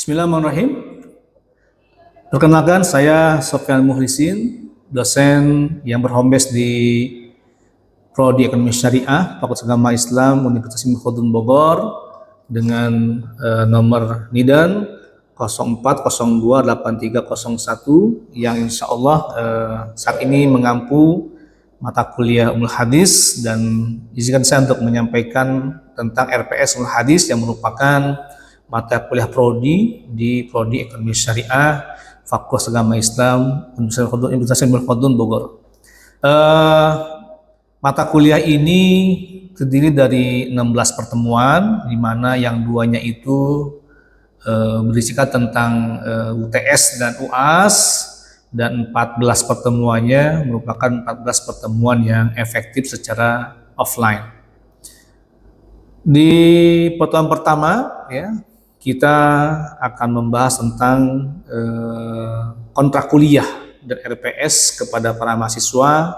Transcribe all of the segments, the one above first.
Bismillahirrahmanirrahim. Perkenalkan, saya Sofyan Muhlisin, dosen yang berhome base di Prodi Ekonomi Syariah, Fakultas Agama Islam Universitas Ibnu Khaldun Bogor, dengan nomor NIDAN 04028301 yang insya Allah saat ini mengampu mata kuliah Ummul Hadis, dan izinkan saya untuk menyampaikan tentang RPS Ummul Hadis yang merupakan mata kuliah prodi di Prodi Ekonomi Syariah Fakultas Agama Islam Universitas Ibnu Khaldun Bogor. Mata kuliah ini terdiri dari 16 pertemuan, di mana yang duanya itu berisikan tentang UTS dan UAS, dan 14 pertemuannya merupakan 14 pertemuan yang efektif secara offline. Di pertemuan pertama, ya, kita akan membahas tentang kontrak kuliah dan RPS kepada para mahasiswa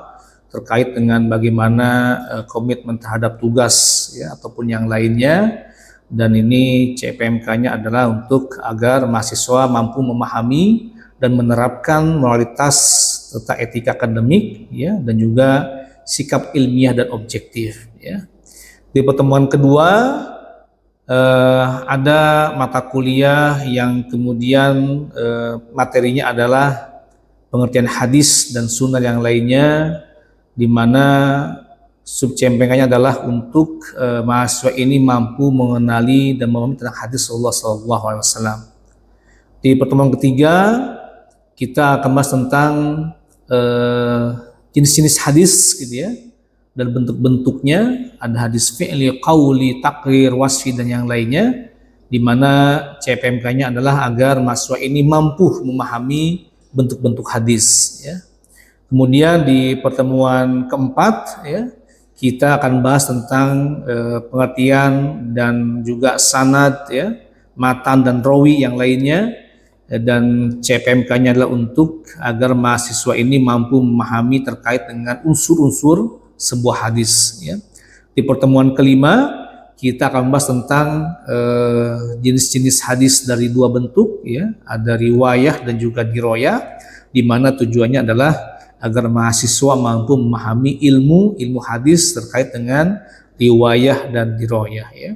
terkait dengan bagaimana komitmen terhadap tugas, ya, ataupun yang lainnya. Dan ini CPMK-nya adalah untuk agar mahasiswa mampu memahami dan menerapkan moralitas serta etika akademik, ya, dan juga sikap ilmiah dan objektif, ya. Di pertemuan kedua ada mata kuliah yang kemudian materinya adalah pengertian hadis dan sunnah yang lainnya, di mana sub-CPMK-nya adalah untuk mahasiswa ini mampu mengenali dan memahami tentang hadis Rasulullah SAW. Di pertemuan ketiga kita akan bahas tentang jenis-jenis hadis, gitu ya, dan bentuk-bentuknya. Ada hadis fi'li, qauli, takrir, wasfi, dan yang lainnya, di mana CPMK-nya adalah agar mahasiswa ini mampu memahami bentuk-bentuk hadis, ya. Kemudian di pertemuan keempat, ya, kita akan bahas tentang pengertian dan juga sanad, ya, matan dan rawi yang lainnya, dan CPMK-nya adalah untuk agar mahasiswa ini mampu memahami terkait dengan unsur-unsur sebuah hadis, ya. Di pertemuan kelima kita akan membahas tentang jenis-jenis hadis dari dua bentuk, ya, ada riwayah dan juga diroyah, di mana tujuannya adalah agar mahasiswa mampu memahami ilmu hadis terkait dengan riwayah dan diroyah, ya.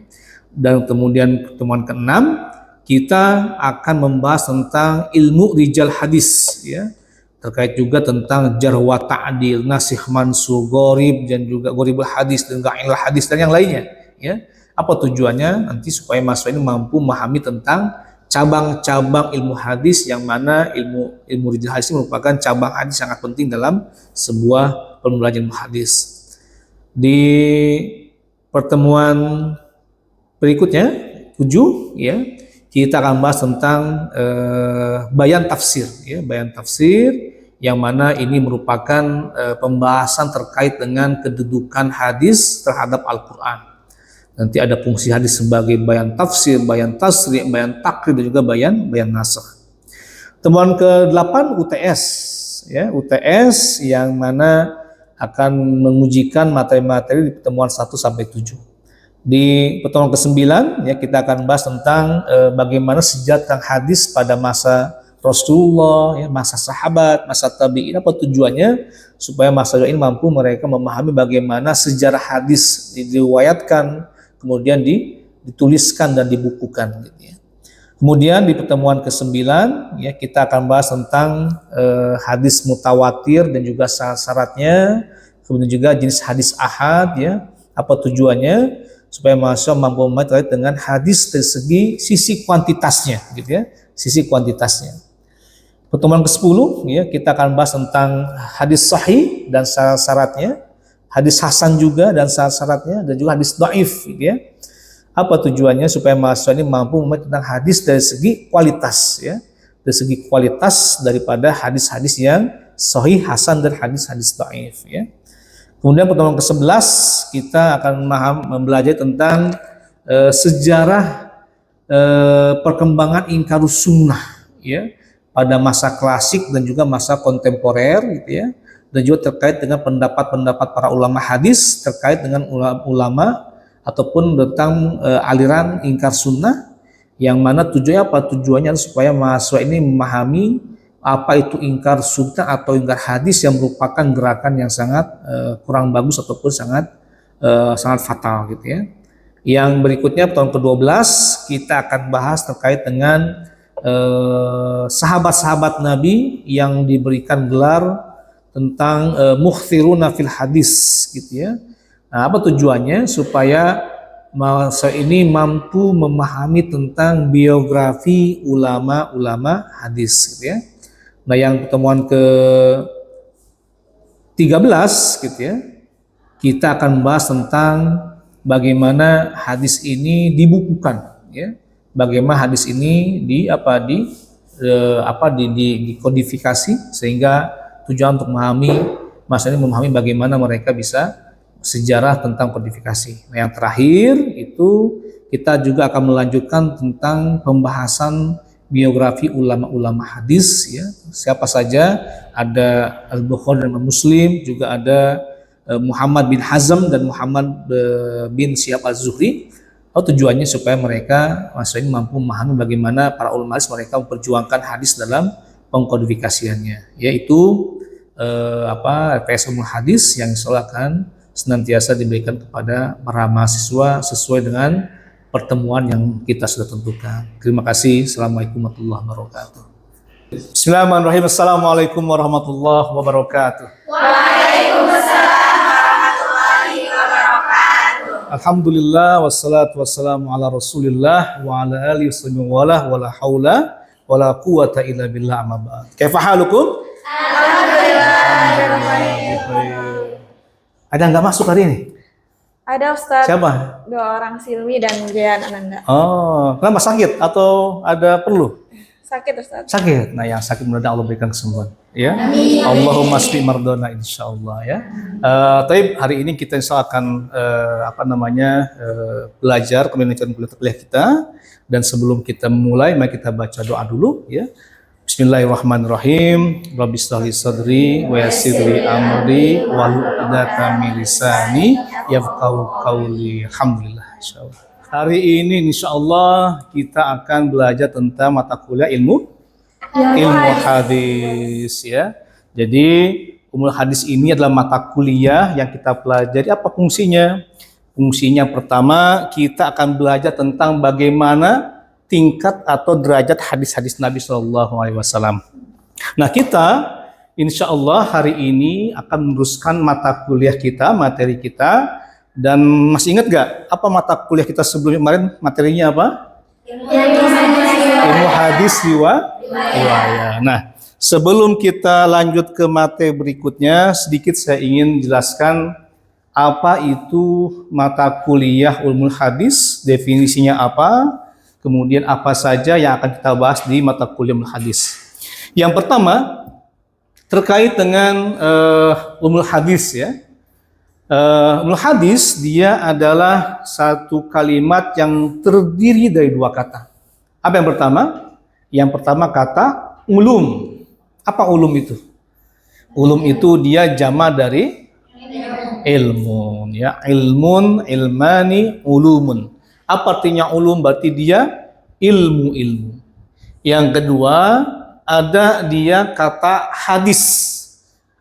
Dan kemudian pertemuan keenam kita akan membahas tentang ilmu rijal hadis, ya, terkait juga tentang jarh wa ta'dil, nasikh mansukh, gharib, dan juga gharibul hadis dan ghailul hadis dan yang lainnya, ya. Apa tujuannya? Nanti supaya mahasiswa ini mampu memahami tentang cabang-cabang ilmu hadis, yang mana ilmu rijal hadis merupakan cabang hadis sangat penting dalam sebuah pembelajaran ilmu hadis. Di pertemuan berikutnya 7, ya, kita akan bahas tentang bayan tafsir, ya, bayan tafsir, yang mana ini merupakan pembahasan terkait dengan kedudukan hadis terhadap Al-Quran. Nanti ada fungsi hadis sebagai bayan tafsir, bayan tasri', bayan takrir, dan juga bayan nasakh. Temuan ke-8 UTS, ya, UTS yang mana akan mengujikan materi-materi di pertemuan 1 sampai 7. Di pertemuan ke-9, ya, kita akan bahas tentang bagaimana sejarah tentang hadis pada masa Rasulullah, ya, masa sahabat, masa tabi'in. Apa tujuannya? Supaya mahasiswa ini mampu mereka memahami bagaimana sejarah hadis diriwayatkan, kemudian dituliskan dan dibukukan, gitu, ya. Kemudian di pertemuan ke-9, ya, kita akan bahas tentang hadis mutawatir dan juga syarat-syaratnya, kemudian juga jenis hadis ahad, ya. Apa tujuannya? Supaya mahasiswa mampu memahami terkait dengan hadis dari segi sisi kuantitasnya, gitu, ya, sisi kuantitasnya. Pertemuan ke-10, ya, kita akan bahas tentang hadis sahih dan syarat-syaratnya, hadis hasan juga dan syarat-syaratnya, dan juga hadis dhaif, gitu, ya. Apa tujuannya? Supaya mahasiswa ini mampu memahami tentang hadis dari segi kualitas, ya, dari segi kualitas daripada hadis-hadis yang sahih, hasan, dan hadis-hadis dhaif, ya. Kemudian pertemuan ke-11 kita akan mempelajari tentang sejarah perkembangan ingkarus sunnah, ya, pada masa klasik dan juga masa kontemporer, gitu, ya, dan juga terkait dengan pendapat-pendapat para ulama hadis terkait dengan ulama ataupun tentang aliran ingkar sunnah, Yang mana tujuannya apa? Tujuannya supaya mahasiswa ini memahami apa itu ingkar sunnah atau ingkar hadis yang merupakan gerakan yang sangat kurang bagus ataupun sangat fatal gitu ya. Yang berikutnya tahun ke-12 kita akan bahas terkait dengan sahabat-sahabat Nabi yang diberikan gelar tentang mukhthiruna fil hadis gitu ya. Nah, apa tujuannya? Supaya mahasiswa ini mampu memahami tentang biografi ulama-ulama hadis gitu ya. Nah, yang pertemuan ke-13 gitu ya, kita akan membahas tentang bagaimana hadis ini dibukukan ya. Bagaimana hadis ini dikodifikasi sehingga tujuan untuk memahami bagaimana mereka bisa sejarah tentang kodifikasi. Nah, yang terakhir itu kita juga akan melanjutkan tentang pembahasan biografi ulama-ulama hadis ya. Siapa saja, ada Al-Bukhari dan Muslim, juga ada Muhammad bin Hazm dan Muhammad bin Syihab Az-Zuhri. Tujuannya supaya mereka maksudnya mampu memahami bagaimana para ulama hadis mereka memperjuangkan hadis dalam pengkodifikasiannya, yaitu referensi ilmu hadis yang akan senantiasa diberikan kepada para mahasiswa sesuai dengan pertemuan yang kita sudah tentukan. Terima kasih. Assalamualaikum warahmatullahi wabarakatuh. Bismillahirrahmanirrahim. Assalamualaikum warahmatullahi wabarakatuh. Waalaikumsalam warahmatullahi wabarakatuh. Alhamdulillah wassalatu wassalamu ala Rasulillah wa ala alihi wala haula wala quwata illa billah amma ba'd. Kaifa halukum? Alhamdulillah. Ada nggak masuk hari ini? Ada Ustadz. Siapa? 2 orang, Silmi dan Jayan Ananda. Oh, kenapa sakit atau ada perlu? Sakit Ustadz. Sakit. Nah, yang sakit mudah Allah berikan kesembuhan. Ya. Amin. Allahumma shfi mardona insyaallah ya. Tapi hari ini kita insya Allah akan belajar kemudian kuliah kita, dan sebelum kita mulai mari kita baca doa dulu ya. Bismillahirrahmanirrahim. Rabbi shrahli sadri wa yassir li amri wahlul 'uqdatam min lisani yafqahu qawli. Alhamdulillah insyaallah. Hari ini insyaallah kita akan belajar tentang mata kuliah ilmu hadis ya. Jadi ilmu hadis ini adalah mata kuliah yang kita pelajari. Apa fungsinya? Fungsinya pertama, kita akan belajar tentang bagaimana tingkat atau derajat hadis-hadis Nabi Shallallahu Alaihi Wasallam. Nah, kita insya Allah hari ini akan meneruskan mata kuliah kita, materi kita. Dan masih ingat gak apa mata kuliah kita sebelumnya kemarin? Materinya apa? Ilmu hadis riwayat. Nah, sebelum kita lanjut ke materi berikutnya, sedikit saya ingin jelaskan apa itu mata kuliah ilmu hadis, definisinya apa. Kemudian apa saja yang akan kita bahas di mata kuliah hadis. Yang pertama terkait dengan ulumul hadis ya. Ulumul hadis dia adalah satu kalimat yang terdiri dari 2 kata. Apa yang pertama? Yang pertama kata ulum. Apa ulum itu? Ulum itu dia jama dari ilmun ya. Ilmun, ilmani, ulumun. Apa artinya ulum? Berarti dia ilmu-ilmu. Yang kedua, ada dia kata hadis.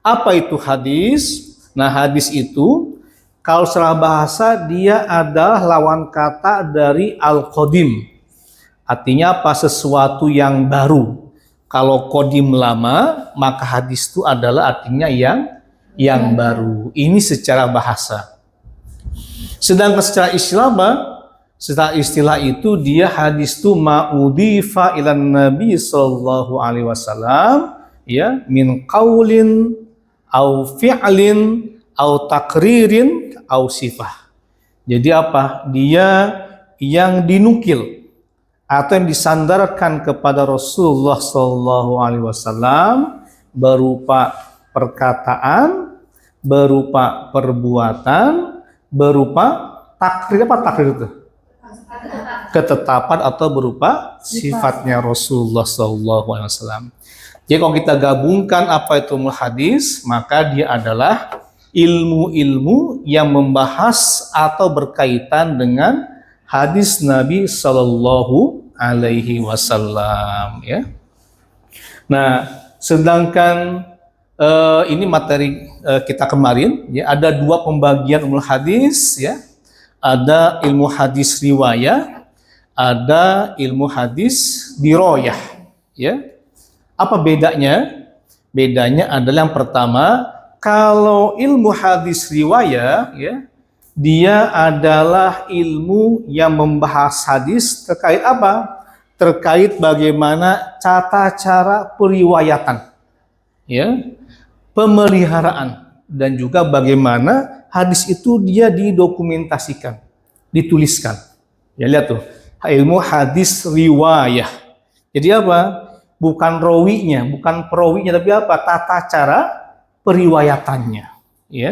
Apa itu hadis? Nah, hadis itu kalau secara bahasa dia adalah lawan kata dari al-qadim. Artinya apa? Sesuatu yang baru. Kalau qadim lama, maka hadis itu adalah artinya yang baru. Ini secara bahasa. Sedangkan secara istilah itu dia hadis itu ma'udhifa ilan Nabi sallallahu alaihi wasallam ya, min qaulin au fi'lin au takririn au sifah. Jadi apa? Dia yang dinukil atau yang disandarkan kepada Rasulullah sallallahu alaihi wasallam berupa perkataan, berupa perbuatan, berupa takrir. Apa takrir itu? Ketetapan atau berupa sifatnya Rasulullah SAW. Jadi kalau kita gabungkan apa itu ilmu hadis, maka dia adalah ilmu-ilmu yang membahas atau berkaitan dengan hadis Nabi Sallallahu alaihi wasallam, ya. Nah, sedangkan ini materi kita kemarin, ya, ada dua pembagian ilmu hadis, ya. Ada ilmu hadis riwayah, ada ilmu hadis diroyah, ya. Apa bedanya? Bedanya adalah yang pertama, kalau ilmu hadis riwayah, ya, dia adalah ilmu yang membahas hadis terkait apa? Terkait bagaimana tata cara periwayatan, ya, pemeliharaan, dan juga bagaimana hadis itu dia didokumentasikan, dituliskan. Ya, lihat tuh, ilmu hadis riwayah. Jadi apa? Bukan rawinya, bukan perawinya, tapi apa? Tata cara periwayatannya, ya.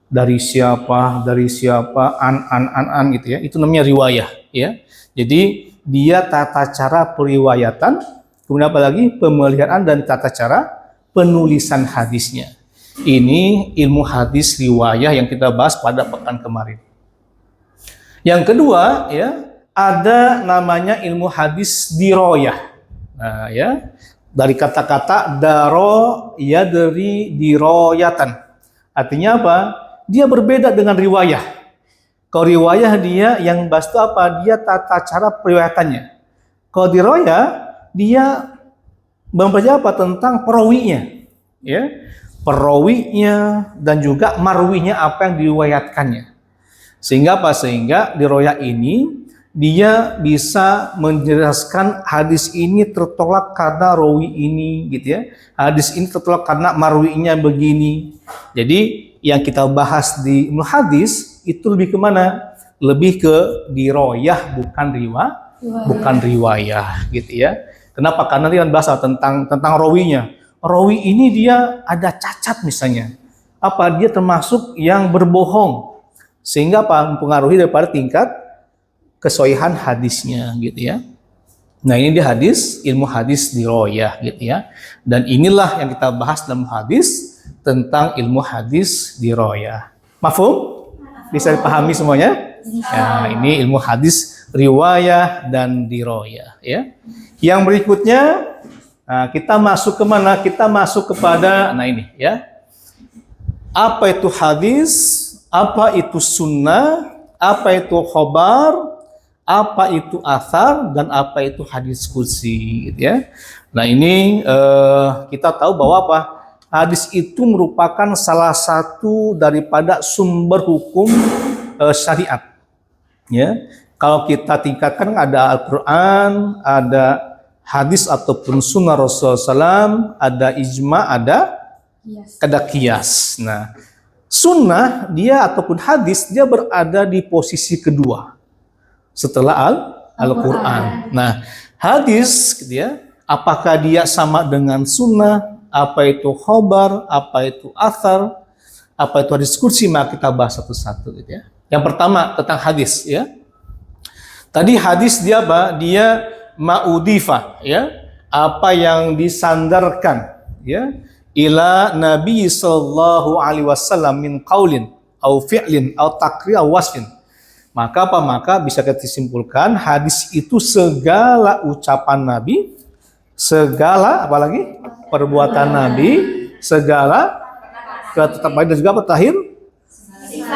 Dari siapa, an gitu, ya. Itu namanya riwayah, ya. Jadi dia tata cara periwayatan, kemudian apa lagi? Pemeliharaan dan tata cara penulisan hadisnya. Ini ilmu hadis riwayah yang kita bahas pada pekan kemarin. Yang kedua, ya, ada namanya ilmu hadis diroyah. Nah, ya, dari kata-kata daro ya dari diroyatan. Artinya apa? Dia berbeda dengan riwayah. Kalau riwayah dia yang bahas itu apa? Dia tata cara periwayatannya. Kalau diroyah dia membahas apa? Tentang perawinya, ya, perawinya dan juga marwinya, apa yang diriwayatkannya. Sehingga apa? Sehingga diroyah ini dia bisa menjelaskan hadis ini tertolak karena rawi ini, gitu, ya. Hadis ini tertolak karena marwinya begini. Jadi yang kita bahas di ilmu hadis itu lebih kemana? Lebih ke diroyah, bukan riwayah, gitu, ya. Kenapa? Karena dia bahasa tentang rawinya. Rawi ini dia ada cacat misalnya. Apa? Dia termasuk yang berbohong. Sehingga apa? Mempengaruhi daripada tingkat kesohihan hadisnya, gitu, ya. Nah, ini dia hadis, ilmu hadis diroyah, gitu, ya. Dan inilah yang kita bahas dalam hadis tentang ilmu hadis diroyah. Mafhum? Bisa dipahami semuanya? Ya, ini ilmu hadis riwayah dan diroyah, ya. Yang berikutnya, nah, kita masuk ke mana? Kita masuk kepada, nah ini, ya. Apa itu hadis? Apa itu sunnah? Apa itu khobar? Apa itu athar? Dan apa itu hadis qudsi, gitu, ya. Nah, ini kita tahu bahwa apa? Hadis itu merupakan salah satu daripada sumber hukum syariat, ya. Kalau kita tingkatkan ada Al-Quran, ada hadis ataupun sunnah Rasulullah SAW, ada ijma, ada qiyas. Nah, sunnah dia ataupun hadis dia berada di posisi kedua setelah Al-Quran. Nah, hadis, gitu, ya, apakah dia sama dengan sunnah? Apa itu khobar, apa itu athar, apa itu hadis qudsi? Maka kita bahas satu-satu, gitu, ya. Yang pertama tentang hadis, ya. Tadi hadis dia apa? Dia ma'udifah, ya. Apa yang disandarkan, ya, ila Nabi sallallahu alaihi wasallam min qaulin au fi'lin au taqrir au wasfin. Maka apa? Maka bisa kita simpulkan hadis itu segala ucapan Nabi, segala apalagi perbuatan Nabi, segala ketetapan dan juga terakhir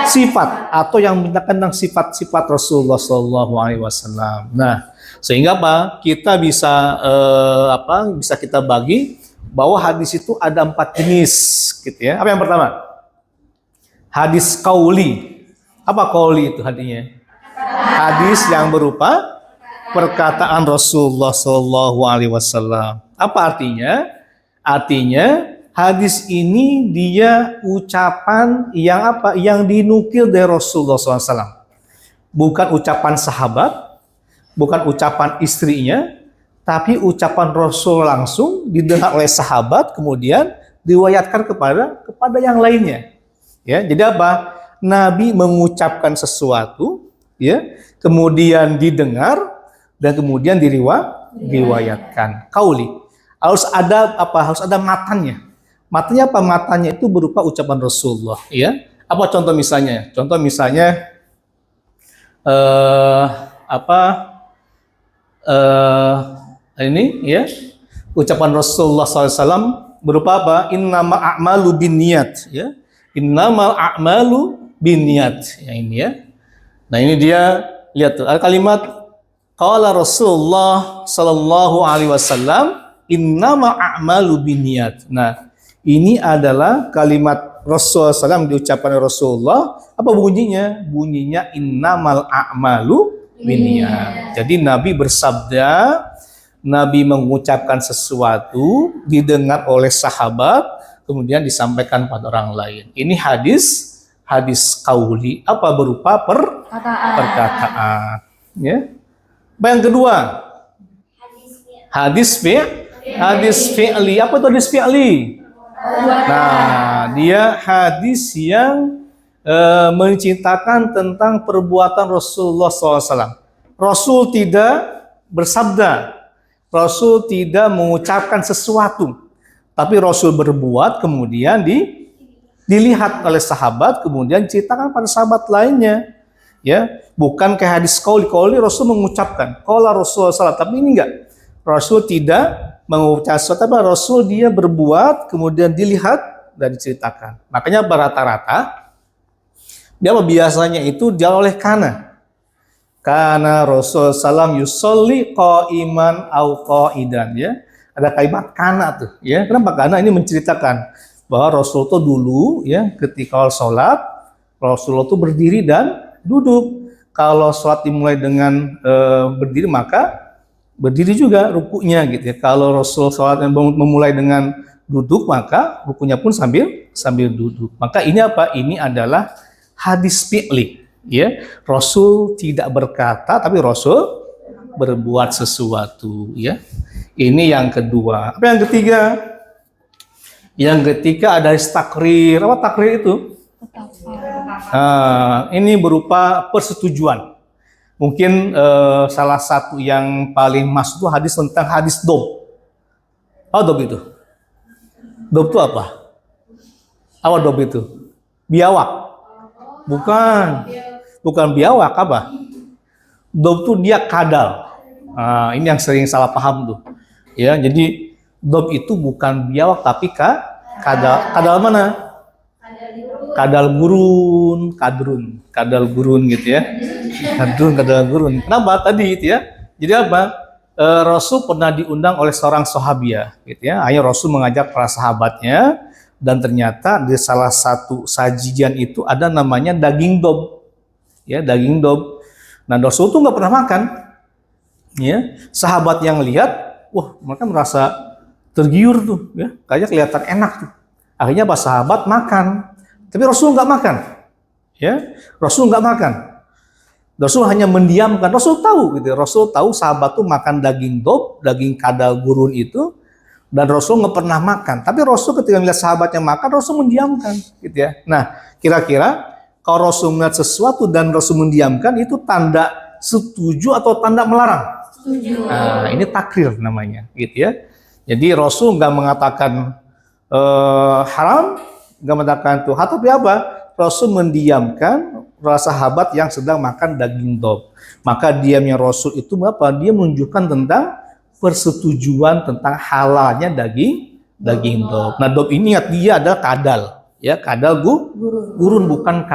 sifat atau yang menyatakan tentang sifat-sifat Rasulullah Shallallahu Alaihi Wasallam. Nah, sehingga apa? Kita bisa bisa kita bagi bahwa hadis itu ada 4 jenis, gitu, ya. Apa yang pertama? Hadis qauli. Apa qauli itu artinya? Hadis yang berupa perkataan Rasulullah Shallallahu Alaihi Wasallam. Apa artinya? Artinya hadis ini dia ucapan yang apa? Yang dinukil dari Rasulullah SAW. Bukan ucapan sahabat, bukan ucapan istrinya, tapi ucapan Rasul langsung didengar oleh sahabat, kemudian diriwayatkan kepada yang lainnya. Ya, jadi apa? Nabi mengucapkan sesuatu, ya, kemudian didengar dan kemudian diriwayatkan. Qauli. Harus ada apa? Harus ada matanya. Matanya apa? Matanya itu berupa ucapan Rasulullah, ya. Apa contoh misalnya? Contoh misalnya ini ya ucapan Rasulullah SAW berupa apa? Innamal a'malu binniyat ya. Innamal a'malu binniyat. Yang ini ya. Nah, ini dia lihat tuh ada kalimat qala Rasulullah sallallahu alaihi wasallam innamal a'malu binniyat. Nah, ini adalah kalimat Rasulullah SAW diucapkan oleh Rasulullah. Apa bunyinya? Bunyinya innamal a'malu binniyat. Jadi Nabi bersabda, Nabi mengucapkan sesuatu didengar oleh sahabat, kemudian disampaikan pada orang lain. Ini hadis qauli, apa berupa perkataan. Ya. Yang kedua, hadis fi'li. Apa itu hadis fi'li? Nah, dia hadis yang menceritakan tentang perbuatan Rasulullah SAW. Rasul tidak bersabda, Rasul tidak mengucapkan sesuatu, tapi Rasul berbuat, kemudian dilihat oleh sahabat, kemudian ceritakan pada sahabat lainnya. Ya, bukan kayak hadis qauli Rasul mengucapkan, qala Rasulullah SAW, tapi ini enggak. Rasul tidak mengucapkan sesuatu, tapi Rasul dia berbuat, kemudian dilihat dan diceritakan. Makanya rata-rata dia biasanya itu dia oleh karena Rasul salam yusolli qaiman au qaidan ya. Ada kalimat kana tuh ya. Kenapa? Karena ini menceritakan bahwa Rasul itu dulu ya ketika sholat Rasulullah itu berdiri dan duduk. Kalau sholat dimulai dengan berdiri maka berdiri juga rukunya gitu ya. Kalau Rasul sholat memulai dengan duduk maka rukunya pun sambil duduk. Maka ini apa? Ini adalah hadis fi'li. Ya, Rasul tidak berkata, tapi Rasul berbuat sesuatu. Ya, ini yang kedua. Apa yang ketiga? Yang ketiga ada takrir. Apa takrir itu? Ini berupa persetujuan. Mungkin salah satu yang paling masuk itu hadis tentang hadis dob. Apa dob itu? Dob itu apa? Apa dob itu? Biawak. Bukan biawak, apa? Dob itu dia kadal. Ini yang sering salah paham tuh. Ya, jadi dob itu bukan biawak tapi kadal. Kadal mana? Kadal gurun gitu ya. Kadal gurun. Kenapa tadi itu ya? Jadi apa? Rasul pernah diundang oleh seorang sahabiah gitu ya. Akhirnya Rasul mengajak para sahabatnya dan ternyata di salah satu sajian itu ada namanya daging dob. Ya, daging dob. Nah, Rasul tuh nggak pernah makan. Ya, sahabat yang lihat, wah, mereka merasa tergiur tuh, ya, kayaknya kelihatan enak tuh. Akhirnya pas sahabat makan, tapi Rasul nggak makan. Ya, Rasul nggak makan. Rasul hanya mendiamkan. Rasul tahu, gitu. Rasul tahu sahabat tuh makan daging dob, daging kadal gurun itu, dan Rasul nggak pernah makan. Tapi Rasul ketika melihat sahabatnya makan, Rasul mendiamkan, gitu ya. Nah, kira-kira kalau Rasul melihat sesuatu dan Rasul mendiamkan, itu tanda setuju atau tanda melarang? Setuju. Nah, ini takrir namanya, gitu ya. Jadi Rasul nggak mengatakan haram, nggak mengatakan tuh, tapi apa? Rasul mendiamkan sahabat yang sedang makan daging dob. Maka diamnya Rasul itu apa? Dia menunjukkan tentang persetujuan tentang halalnya daging dob. Nah, dob ini dia adalah kadal. Ya, kadal gurun, bukan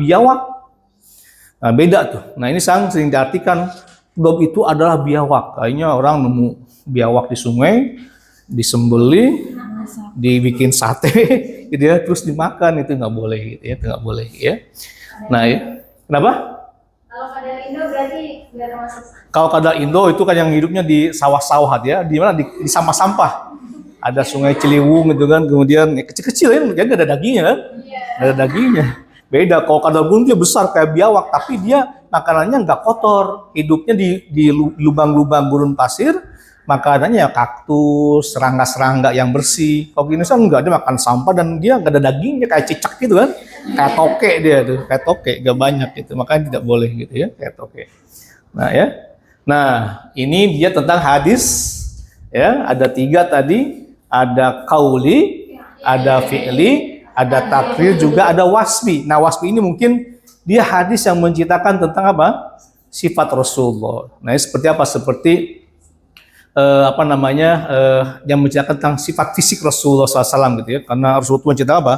biawak. Nah, beda tuh. Nah, ini sering diartikan dob itu adalah biawak. Kayaknya orang nemu biawak di sungai, disembeli, dibikin sate, gitu ya, terus dimakan, itu nggak boleh, gitu ya, itu nggak boleh, ya. Nah, ya. Kenapa? Kalau kadal Indo berarti nggak termasuk. Kalau kadal Indo itu kan yang hidupnya di sawah-sawah ya, di mana di sampah-sampah. Ada sungai Ciliwung gitu kan, kemudian kecil-kecil ya, jadi nggak ada dagingnya kan, nggak ada dagingnya. Beda kalau kadal gurun dia besar kayak biawak, tapi dia makanannya nggak kotor, hidupnya di lubang-lubang gurun pasir, makanannya ya kaktus, serangga-serangga yang bersih. Kalau gini enggak, dia makan sampah dan dia nggak ada dagingnya, kayak cicak gitu kan, kayak toke dia tuh, kayak toke, nggak banyak gitu, makanya tidak boleh gitu ya, kayak toke. Nah ya, nah ini dia tentang hadis ya, ada 3 tadi. Ada qauli, ada fi'li, ada takrir, juga ada wasfi. Nah, wasfi ini mungkin dia hadis yang menceritakan tentang apa? sifat Rasulullah. Nah, ini seperti apa? Seperti yang menceritakan tentang sifat fisik Rasulullah SAW gitu ya. Karena Rasulullah menceritakan apa?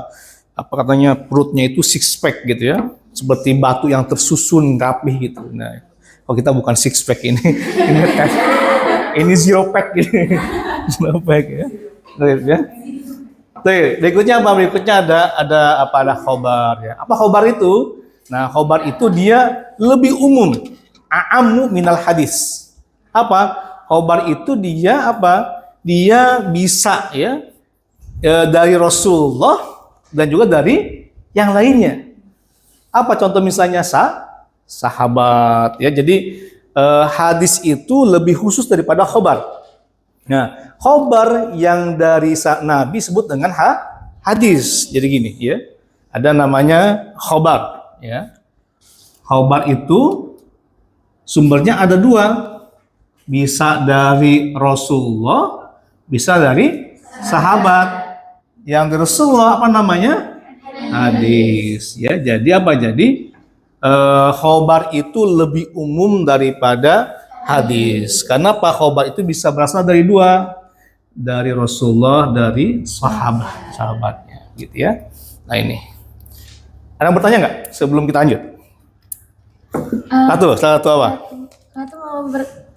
Apa katanya perutnya itu six pack gitu ya, seperti batu yang tersusun rapih gitu. Nah, kalau kita bukan six pack ini, ini zero pack gitu, zero pack ya. Ya. Berikutnya apa? Berikutnya ada khobar ya. Apa khobar itu? Nah, khobar itu dia lebih umum, a'ammu minal hadis. Apa? Khobar itu dia apa? Dia bisa ya dari Rasulullah dan juga dari yang lainnya. Apa contoh misalnya sahabat ya. Jadi hadis itu lebih khusus daripada khobar. Nah, khobar yang dari Nabi sebut dengan hadis. Jadi gini ya. Ada namanya khobar ya. Khobar itu sumbernya ada dua. Bisa dari Rasulullah, bisa dari sahabat. Yang dari Rasulullah apa namanya? Hadis. Ya, jadi apa? Jadi khobar itu lebih umum daripada hadis. Karena apa? Khobar itu bisa berasal dari dua, dari Rasulullah, dari sahabatnya, gitu ya. Nah ini. Ada yang bertanya nggak sebelum kita lanjut? Satu apa?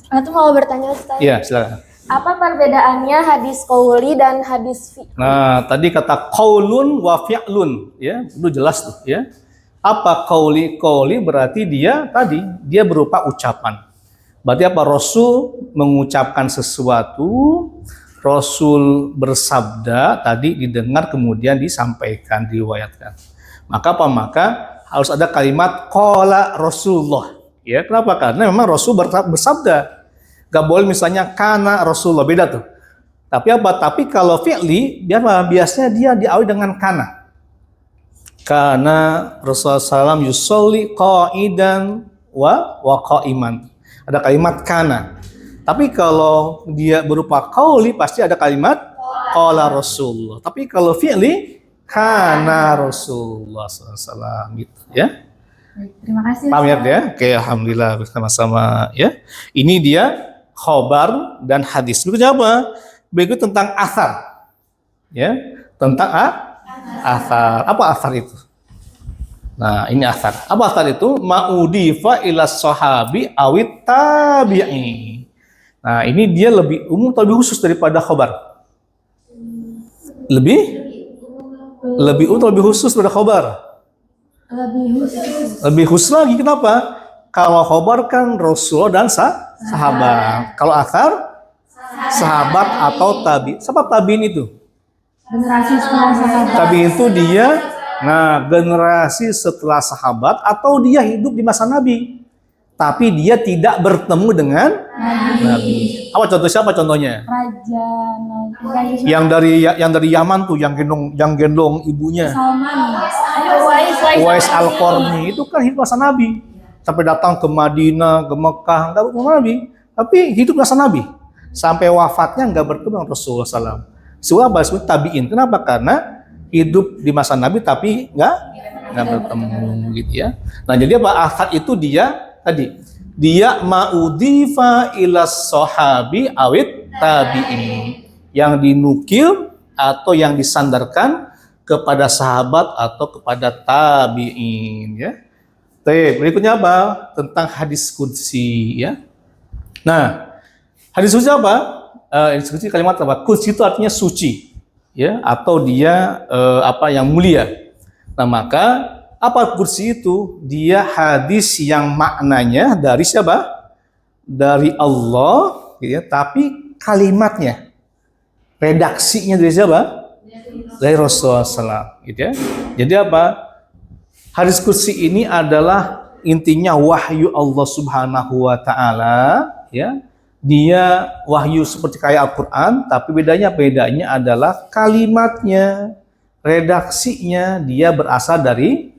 Satu mau bertanya Ustaz. Iya, silakan. Apa perbedaannya hadis qauli dan hadis fi'li? Nah, tadi kata qaulun wa fi'lun, ya, itu jelas tuh, ya. Apa qauli? Qauli berarti dia berupa ucapan. Berarti apa? Rasul mengucapkan sesuatu, Rasul bersabda, tadi didengar kemudian disampaikan, diriwayatkan. Maka harus ada kalimat qala Rasulullah. Ya, kenapa? Karena memang Rasul bersabda. Gak boleh misalnya kana Rasulullah, beda tuh. Tapi apa? Tapi kalau fi'li biasanya dia diawali dengan kana. Kana Rasulullah SAW yusolli qa'idan wa qa'iman. Ada kalimat kana. Tapi kalau dia berupa qauli pasti ada kalimat qala Rasulullah. Tapi kalau fi'li kana Rasulullah SAW gitu ya. Terima kasih. Paham ya? Oke, alhamdulillah bersama-sama ya. Ini dia khobar dan hadis. Berikutnya apa? Berikut tentang athar. Ya, tentang athar. Apa athar itu? Nah, ini athar. Apa athar itu? Ma'udifa ila sahabi awit tabi'i. Nah, ini dia lebih umum atau lebih khusus daripada khobar? Lebih umum atau lebih khusus daripada khobar? Lebih khusus lagi. Kenapa? Kalau khobar kan Rasulullah dan sahabat. Kalau athar sahabat atau tabi. Siapa tabiin itu? Generasi setelah sahabat. Tabiin itu dia, generasi setelah sahabat atau dia hidup di masa Nabi, tapi dia tidak bertemu dengan Nabi. Apa contoh? Siapa contohnya? Raja Yang dari Yaman tuh, yang gendong ibunya. Salman. Uwais Al-Qarni itu kan hidup masa Nabi. Sampai datang ke Madinah, ke Mekah, nggak bertemu Nabi, tapi hidup masa Nabi. Sampai wafatnya nggak bertemu dengan Rasulullah SAW. Sebab disebut tabiin. Kenapa? Karena hidup di masa Nabi tapi nggak bertemu gitu ya. Nah, jadi apa? Athar itu dia ma'udifa ila sahabi awit tabi'in, yang dinukil atau yang disandarkan kepada sahabat atau kepada tabi'in ya. Berikutnya apa? Tentang hadis qudsi ya. Nah, hadis qudsi apa? Hadis qudsi kalimat apa? Qudsi itu artinya suci ya, atau dia yang mulia. Nah, maka apa qudsi itu? Dia hadis yang maknanya dari siapa? Dari Allah gitu ya, tapi kalimatnya, redaksinya dari siapa? Dari Rasulullah SAW gitu ya. Jadi apa? Hadis qudsi ini adalah intinya wahyu Allah Subhanahu wa taala ya. Dia wahyu seperti kayak Al-Qur'an, tapi bedanya adalah kalimatnya, redaksinya dia berasal dari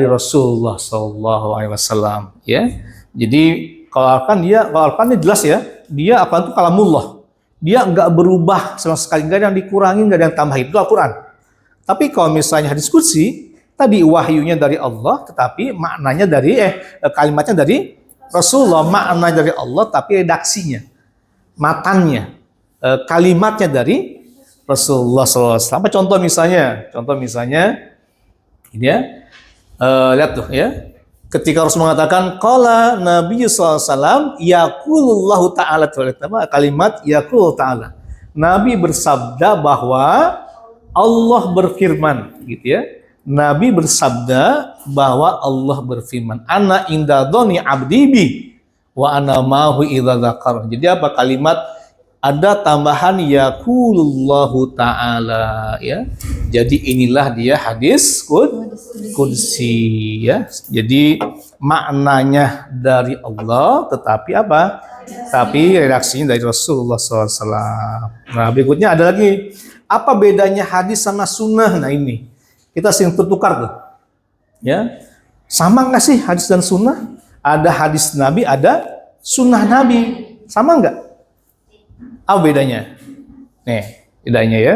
Rasulullah SAW ya. Jadi kalau Al-Qur'an jelas ya, dia Al-Qur'an itu kalamullah. Dia enggak berubah sama sekali, enggak ada yang dikurangi, enggak ada yang tambahin, itu Al-Qur'an. Tapi kalau misalnya hadis qudsi, tadi wahyunya dari Allah, tetapi maknanya kalimatnya dari Rasulullah, makna dari Allah, tapi redaksinya, matannya, kalimatnya dari Rasulullah SAW. Apa contoh misalnya? Contoh misalnya, ini ya, lihat tuh ya. Ketika Rasul mengatakan qala Nabi SAW yaqulullahu ta'ala, kalimat yaqul ta'ala. Nabi bersabda bahwa Allah berfirman, gitu ya. Nabi bersabda bahwa Allah berfirman, ana inda dhoni abdi bi wa ana mahu idza dzakar. Jadi apa kalimat, ada tambahan yaqulullahu ta'ala ya. Jadi inilah dia hadis qudsi ya. Jadi maknanya dari Allah, tetapi apa? Tapi redaksinya dari Rasulullah SAW. Nah, berikutnya ada lagi. Apa bedanya hadis sama sunnah? Nah ini kita sering tertukar tuh. Ya, sama nggak sih hadis dan sunnah? Ada hadis Nabi, ada sunnah Nabi. Sama nggak? Apa bedanya? Nih, bedanya ya.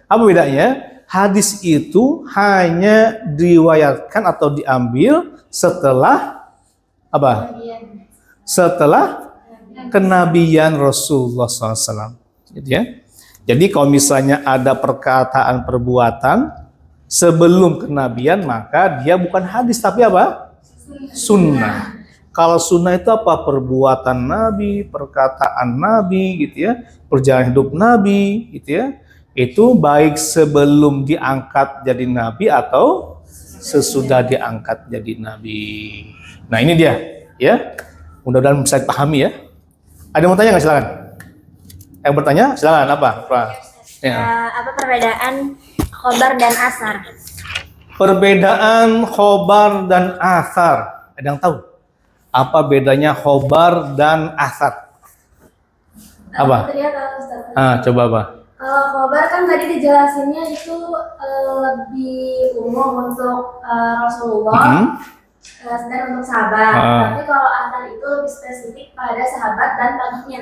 Apa bedanya? Hadis itu hanya diriwayatkan atau diambil setelah apa? Setelah kenabian Rasulullah SAW. Gitu ya. Jadi kalau misalnya ada perkataan perbuatan sebelum kenabian, maka dia bukan hadis tapi apa? Sunnah. Kalau sunnah itu apa? Perbuatan Nabi, perkataan Nabi, gitu ya, perjalanan hidup Nabi, gitu ya. Itu baik sebelum diangkat jadi Nabi atau sesudah diangkat jadi Nabi. Nah ini dia, ya. Mudah-mudahan bisa dipahami ya. Ada yang mau tanya nggak? Silakan. Yang bertanya, silakan. Apa? Ya. Apa perbedaan khobar dan asar? Perbedaan khobar dan asar. Ada yang tahu? Apa bedanya khobar dan asar? Apa? Coba apa? Kalau khobar kan tadi dijelasinnya itu lebih umum untuk Rasulullah, dan untuk sahabat. Tapi kalau asar itu lebih spesifik pada sahabat dan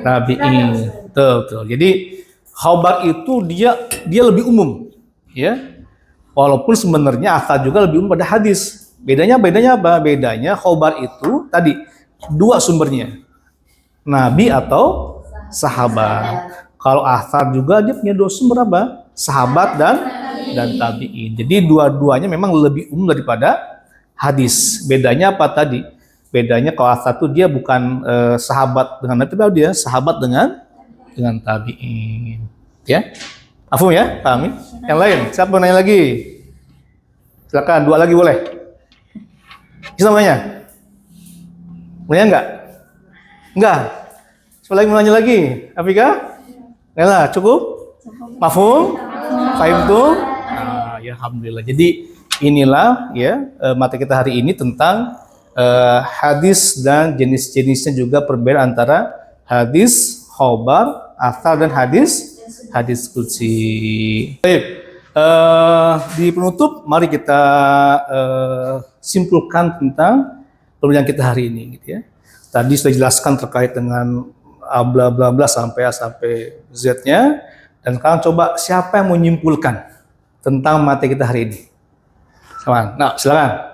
tabi'in. Betul. Jadi khobar itu dia lebih umum, ya. Walaupun sebenarnya asar juga lebih umum pada hadis. Bedanya apa? Bedanya khobar itu tadi dua sumbernya, Nabi atau sahabat. Kalau asar juga dia punya dua sumber apa? Sahabat dan tabi'in. Jadi dua-duanya memang lebih umum daripada hadis. Bedanya apa tadi? Bedanya kalau asar itu dia bukan sahabat dengan Nabi, tapi dia sahabat dengan tabi'in. Ya, paham ya? Paham? Yang lain? Siapa mau nanya lagi? Silakan, dua lagi boleh. Bisa nanya? Mau nanya enggak? Enggak. Siapa lagi mau nanya lagi? Afika? Nela, cukup? Mafhum? Fahim tuh? Ya alhamdulillah. Jadi inilah ya materi kita hari ini tentang hadis dan jenis-jenisnya, juga perbedaan antara hadis khobar, asar, dan hadis qudsi. Baik, di penutup mari kita simpulkan tentang perbincangan kita hari ini, gitu ya. Tadi sudah dijelaskan terkait dengan bla bla bla sampai Z-nya, dan sekarang coba siapa yang menyimpulkan tentang materi kita hari ini? Nah, silakan.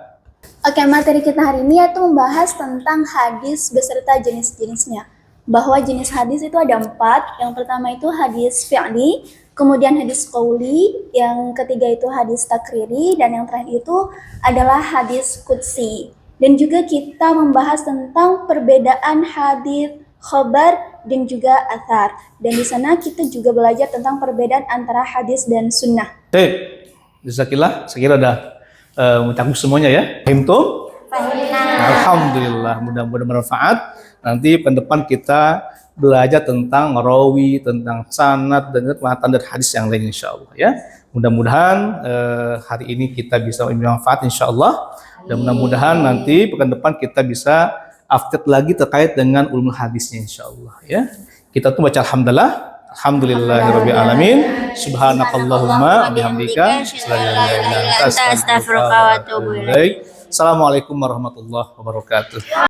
Oke, materi kita hari ini yaitu membahas tentang hadis beserta jenis-jenisnya. Bahwa jenis hadis itu ada 4. Yang pertama itu hadis fi'li, kemudian hadis qauli, yang ketiga itu hadis takriri, dan yang terakhir itu adalah hadis qudsi. Dan juga kita membahas tentang perbedaan hadis khobar dan juga athar. Dan di sana kita juga belajar tentang perbedaan antara hadis dan sunnah. Baik, Jazakallah, saya kira udah mencakup semuanya ya. Fahim tuh? Alhamdulillah, mudah-mudahan bermanfaat. Nanti ke depan kita belajar tentang rawi, tentang sanad, dan matan dari hadis yang lain insyaallah ya. Mudah-mudahan hari ini kita bisa bermanfaat insyaallah. Dan mudah-mudahan nanti pekan depan kita bisa update lagi terkait dengan ulumul hadisnya insyaallah ya. Kita tuh baca alhamdulillahirabbil alamin. Subhanakallahumma bihamdika astaghfiruka wa atubu ilaik. Assalamualaikum warahmatullahi wabarakatuh.